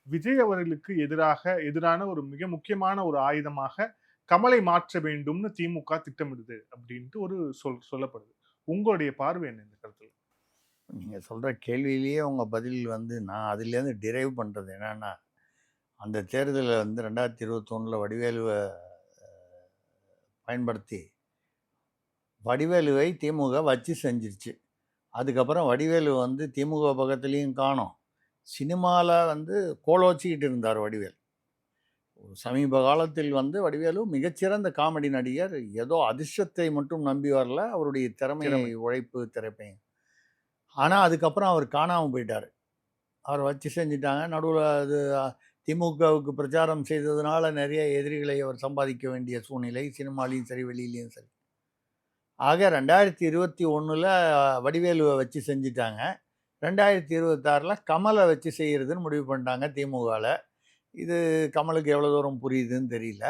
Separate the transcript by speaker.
Speaker 1: விஜய் அவர்களுக்கு எதிரான ஒரு மிக முக்கியமான ஒரு ஆயுதமாக கமலை மாற்ற வேண்டும்னு திமுக திட்டமிடுது அப்படின்ட்டு ஒரு சொல்லப்படுது. உங்களுடைய பார்வை என்ன இந்த கருத்துல?
Speaker 2: நீங்க சொல்ற கேள்வியிலேயே உங்க பதில் வந்து நான் அதிலேருந்து டிரைவ் பண்றது என்னன்னா, அந்த தேர்தல்ல வந்து 2021ல வடிவேலுவ பயன்படுத்தி, வடிவேலுவை திமுக வச்சு செஞ்சிருச்சு. அதுக்கப்புறம் வடிவேலு வந்து திமுக பக்கத்துலயும் காணோம். சினிமால வந்து கோலோச்சிக்கிட்டு இருந்தார் வடிவேலு. சமீப காலத்தில் வந்து வடிவேலு மிகச்சிறந்த காமெடி நடிகர். ஏதோ அதிர்ஷ்டத்தை மட்டும் நம்பி வரல. அவருடைய திறமையை,
Speaker 1: திறமை.
Speaker 2: உழைப்பு, திறமையும். ஆனா, அதுக்கப்புறம் அவர் காணாம போயிட்டாரு. அவர வச்சு செஞ்சுட்டாங்க. நடுவுல அது திமுகவுக்கு பிரச்சாரம் செய்ததுனால நெறைய எதிரிகளை அவர் சம்பாதிக்க வேண்டிய சூழ்நிலை. சினிமாலயும் சரி, வெளியிலயும் சரி. ஆக 2021ல வடிவேலுவ வச்சு செஞ்சுட்டாங்க. 2026ல கமல வச்சு செய்றதுன்னு முடிவு பண்ணிட்டாங்க திமுகல. இது கமலுக்கு எவ்வளோ தூரம் புரியுதுன்னு தெரியல.